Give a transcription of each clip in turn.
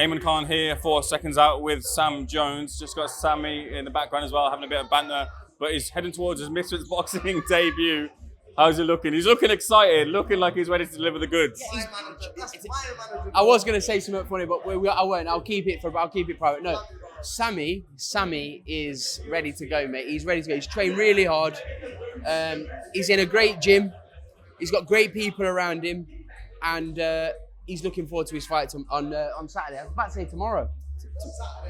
Eamon Khan here for Seconds Out with Sam Jones. Just got Sami in the background as well, having a bit of banter. But he's heading towards his Misfits boxing debut. How's he looking? He's looking excited, looking like he's ready to deliver the goods. I was going to say something funny, but I won't. I'll keep it private. No, Sami is ready to go, mate. He's ready to go. He's trained really hard. He's in a great gym. He's got great people around him, and he's looking forward to his fight on Saturday. I was about to say tomorrow.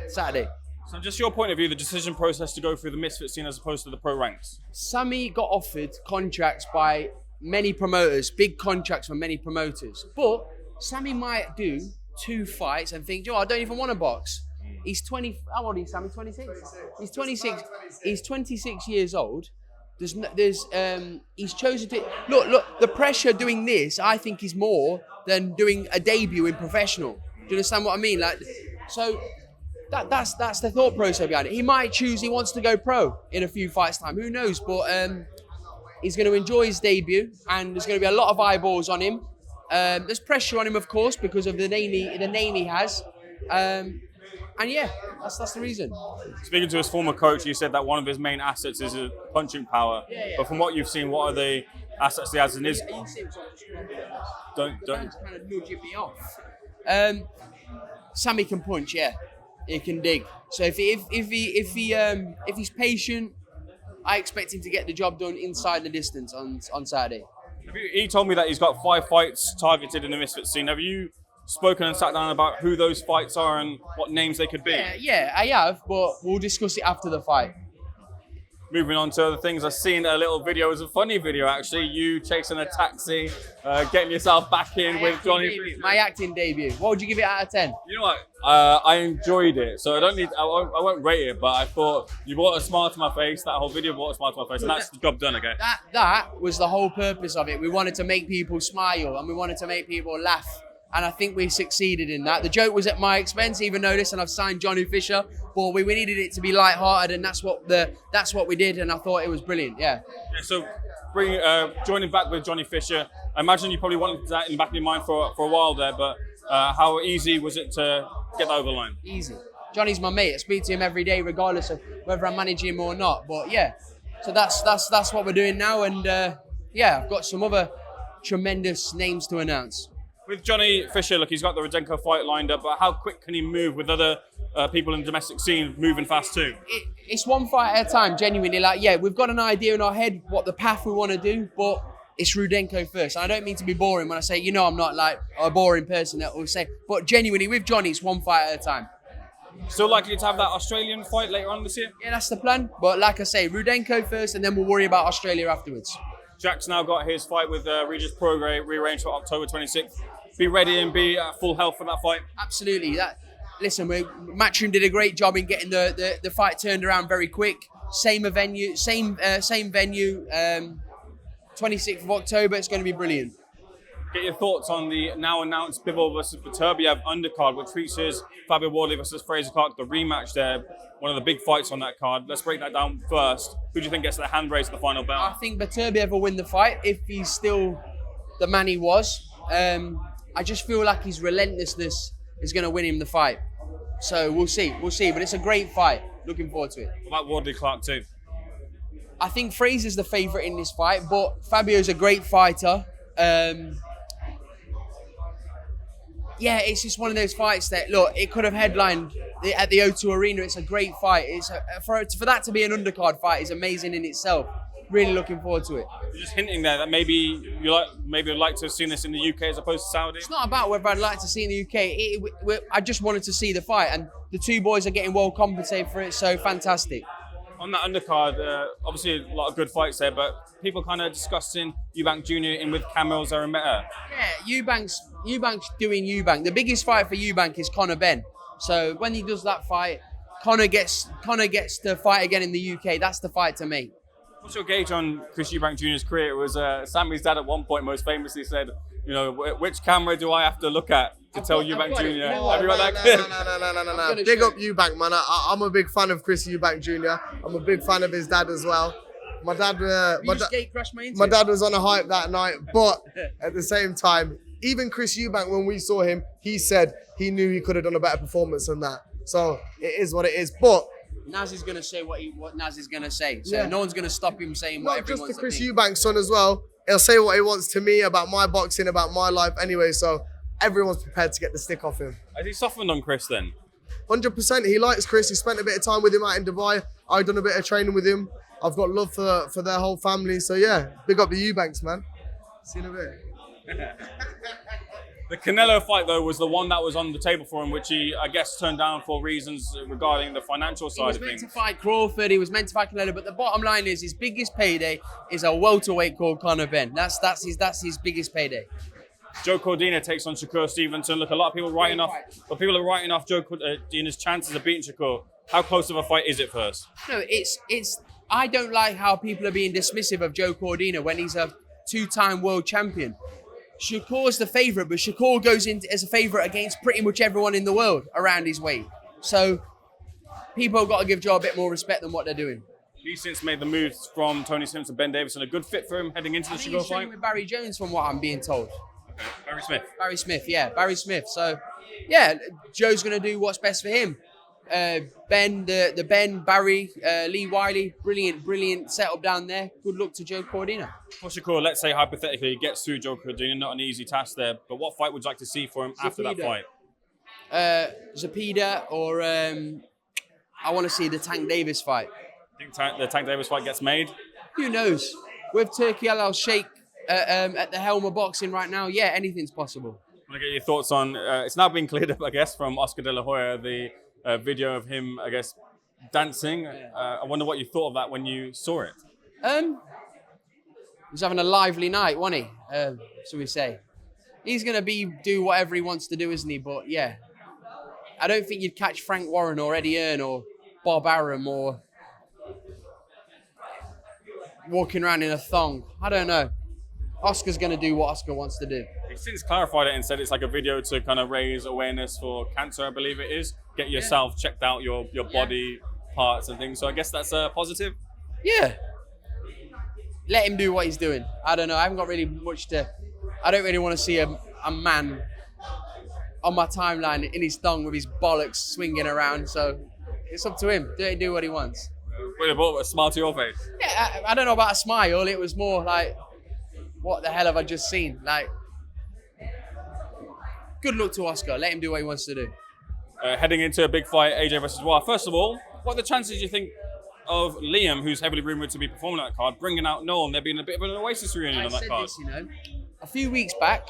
Saturday. So just your point of view, the decision process to go through the Misfit scene as opposed to the pro ranks. Sami got offered contracts by many promoters, big contracts from many promoters. But Sami might do 2 fights and think, I don't even want to box. He's 20. How old is Sami? 26. He's 26. He's 26 years old. He's chosen to look. The pressure doing this, I think, is more than doing a debut in professional. Do you understand what I mean? That's the thought process behind it. He might choose he wants to go pro in a few fights time. Who knows? But he's going to enjoy his debut, and there's going to be a lot of eyeballs on him. There's pressure on him, of course, because of the name he has. And yeah, that's the reason. Speaking to his former coach, he said that one of his main assets is his punching power. Yeah. But from what you've seen, what are the assets he has in his? Don't kind of nudging me off. Sami can punch, yeah. He can dig. So if he's patient, I expect him to get the job done inside the distance on Saturday. He told me that he's got 5 fights targeted in the Misfit scene. Have you spoken and sat down about who those fights are and what names they could be? Yeah, I have, but we'll discuss it after the fight. Moving on to other things, I've seen a little video. It was a funny video, actually. You chasing a taxi, getting yourself back in with Johnny. My acting debut. What would you give it out of 10? You know what? I enjoyed it, so I won't rate it, but I thought you brought a smile to my face. That whole video brought a smile to my face, and that's the job done, okay? That was the whole purpose of it. We wanted to make people smile, and we wanted to make people laugh. And I think we succeeded in that. The joke was at my expense, even though I've signed Johnny Fisher, but we needed it to be light-hearted, and that's what we did, and I thought it was brilliant, yeah. So joining back with Johnny Fisher, I imagine you probably wanted that in the back of your mind for a while there, but how easy was it to get that over the line? Easy. Johnny's my mate. I speak to him every day, regardless of whether I'm managing him or not, but yeah. So that's what we're doing now, and I've got some other tremendous names to announce. With Johnny Fisher, look, he's got the Rudenko fight lined up, but how quick can he move with other people in the domestic scene moving fast too? It's one fight at a time, genuinely. We've got an idea in our head what the path we want to do, but it's Rudenko first. And I don't mean to be boring when I say, I'm not like a boring person that will say, but genuinely, with Johnny, it's one fight at a time. Still likely to have that Australian fight later on this year? Yeah, that's the plan. But like I say, Rudenko first, and then we'll worry about Australia afterwards. Jack's now got his fight with Regis Prograis rearranged for October 26th. Be ready and be at full health for that fight. Absolutely. Matchroom did a great job in getting the fight turned around very quick. Same venue, 26th of October. It's going to be brilliant. Get your thoughts on the now announced Bivol versus Beterbiev undercard, which features Fabio Wardley versus Fraser Clark, the rematch there. One of the big fights on that card. Let's break that down first. Who do you think gets the hand raise at the final bell? I think Beterbiev will win the fight if he's still the man he was. I just feel like his relentlessness is going to win him the fight. So we'll see. But it's a great fight. Looking forward to it. What about Wardley Clark too? I think Fraser's the favourite in this fight, but Fabio's a great fighter. It's just one of those fights that, look, it could have headlined at the O2 Arena. It's a great fight. For that to be an undercard fight is amazing in itself. Really looking forward to it. You're just hinting there that maybe you'd like to have seen this in the UK as opposed to Saudi. It's not about whether I'd like to see it in the UK. I just wanted to see the fight, and the two boys are getting well compensated for it, so fantastic. On that undercard, obviously a lot of good fights there, but people kind of discussing Eubank Jr. in with Kamil Zarameta. Yeah, Eubank's doing Eubank. The biggest fight for Eubank is Conor Benn. So when he does that fight, Conor gets to fight again in the UK. That's the fight to me. What's your gauge on Chris Eubank Jr.'s career? It was Sami's dad at one point most famously said, which camera do I have to look at to tell Eubank Jr.? Have you got that clip? No. Big up Eubank, man. I'm a big fan of Chris Eubank Jr. I'm a big fan of his dad as well. My dad was on a hype that night, but at the same time, even Chris Eubank, when we saw him, he said he knew he could have done a better performance than that. So it is what it is. But Naz is going to say what Naz is going to say. So no one's going to stop him saying what everyone wants to think. Not just to Chris Eubank's son as well. He'll say what he wants to me about my boxing, about my life anyway. So everyone's prepared to get the stick off him. Has he softened on Chris then? 100%. He likes Chris. He spent a bit of time with him out in Dubai. I've done a bit of training with him. I've got love for their whole family. So yeah, big up the Eubanks, man. See you in a bit. The Canelo fight, though, was the one that was on the table for him, which he, I guess, turned down for reasons regarding the financial side of things. He was meant to fight Crawford, he was meant to fight Canelo, but the bottom line is his biggest payday is a welterweight called Conor Benn. That's his biggest payday. Joe Cordina takes on Shakur Stevenson. Look, a lot of people are writing off Joe Cordina's chances of beating Shakur. How close of a fight is it first? No, it's. I don't like how people are being dismissive of Joe Cordina when he's a two-time world champion. Shakur's the favourite, but Shakur goes in as a favourite against pretty much everyone in the world around his weight. So people have got to give Joe a bit more respect than what they're doing. He's since made the moves from Tony Sims to Ben Davison. A good fit for him heading into the Shakur fight? With Barry Jones, from what I'm being told. Okay. Barry Smith. Barry Smith. So, yeah, Joe's going to do what's best for him. Ben, Barry, Lee Wiley, brilliant setup down there. Good luck to Joe Cordina. For Shakur, let's say hypothetically he gets through Joe Cordina, not an easy task there, but what fight would you like to see for him after that fight? Zepeda or I want to see the Tank Davis fight. Think the Tank Davis fight gets made? Who knows? With Turki Al-Sheikh at the helm of boxing right now, yeah, anything's possible. I want to get your thoughts on, it's now been cleared up, I guess, from Oscar De La Hoya, the video of him, I guess, dancing. I wonder what you thought of that when you saw it. He was having a lively night, wasn't he? So we say. He's going to do whatever he wants to do, isn't he? But yeah, I don't think you'd catch Frank Warren or Eddie Earn or Bob Arum or walking around in a thong. I don't know. Oscar's going to do what Oscar wants to do. He's since clarified it and said it's like a video to kind of raise awareness for cancer, I believe it is. Get yourself checked out, your body parts and things. So I guess that's a positive. Yeah. Let him do what he's doing. I don't know. I haven't got really much to... I don't really want to see a man on my timeline in his thong with his bollocks swinging around. So it's up to him. Do what he wants. Really brought a smile to your face. Yeah, I don't know about a smile. It was more like, what the hell have I just seen? Like, good luck to Oscar. Let him do what he wants to do. Heading into a big fight, AJ versus Dubois. First of all, what are the chances you think of Liam, who's heavily rumoured to be performing on that card, bringing out Noel and there being a bit of an Oasis reunion on that card? This, a few weeks back,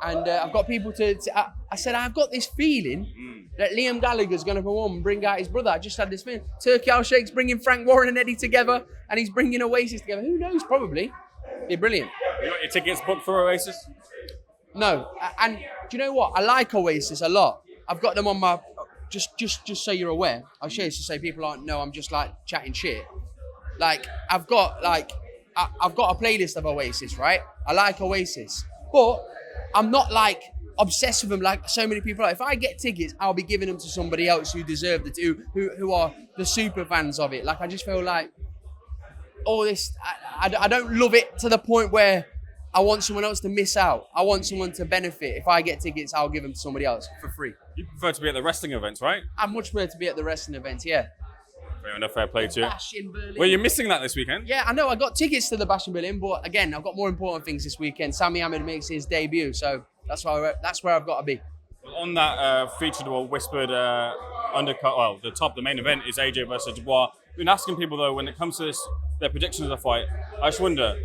and I've got people I said, I've got this feeling that Liam Gallagher's going to perform and bring out his brother. I just had this feeling. Turki Al-Sheikh's bringing Frank Warren and Eddie together, and he's bringing Oasis together. Who knows? Probably. Be brilliant. You got your tickets booked for Oasis? No. And do you know what? I like Oasis a lot. I've got them on my... Just so you're aware, I'll share this to say people aren't know I'm just like chatting shit. Like, I've got a playlist of Oasis, right? I like Oasis. But I'm not like obsessed with them like so many people are. If I get tickets, I'll be giving them to somebody else who deserve it, who are the super fans of it. Like, I just feel like all this, I don't love it to the point where I want someone else to miss out. I want someone to benefit. If I get tickets, I'll give them to somebody else for free. You prefer to be at the wrestling events, right? I much prefer to be at the wrestling events, yeah. Fair enough, fair play to you. Bash in Berlin. Well, you're missing that this weekend. Yeah, I know. I got tickets to the Bash in Berlin, but again, I've got more important things this weekend. Sami Ahmed makes his debut, so that's where I've got to be. Well, on that featured or whispered undercut, well, the main event is AJ versus Dubois. I've been asking people though, when it comes to this, their predictions of the fight, I just wonder.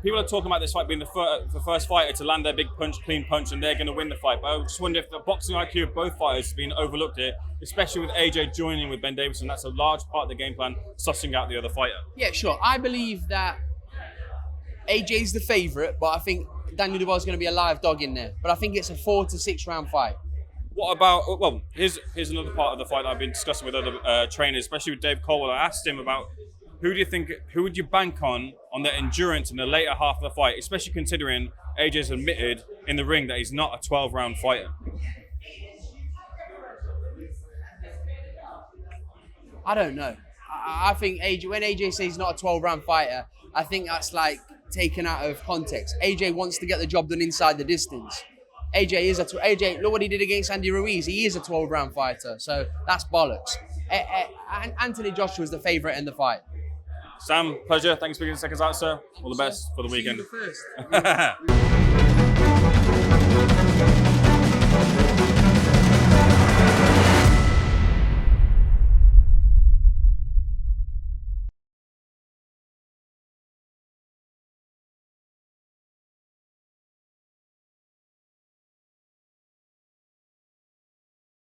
People are talking about this fight being the first fighter to land their big punch, clean punch, and they're going to win the fight. But I just wonder if the boxing IQ of both fighters has been overlooked here, especially with AJ joining with Ben Davison. That's a large part of the game plan, sussing out the other fighter. Yeah, sure. I believe that AJ's the favourite, but I think Daniel Dubois is going to be a live dog in there. But I think it's a 4 to 6 round fight. What about, well, here's another part of the fight that I've been discussing with other trainers, especially with Dave Colwell. I asked him about who would you bank on their endurance in the later half of the fight, especially considering AJ's admitted in the ring that he's not a 12-round fighter. I don't know. I think when AJ says he's not a 12-round fighter, I think that's like taken out of context. AJ wants to get the job done inside the distance. AJ, look what he did against Andy Ruiz. He is a 12-round fighter, so that's bollocks. Anthony Joshua is the favourite in the fight. Sam, pleasure. Thanks for being Seconds Out, sir. All the best for the weekend. See you the first.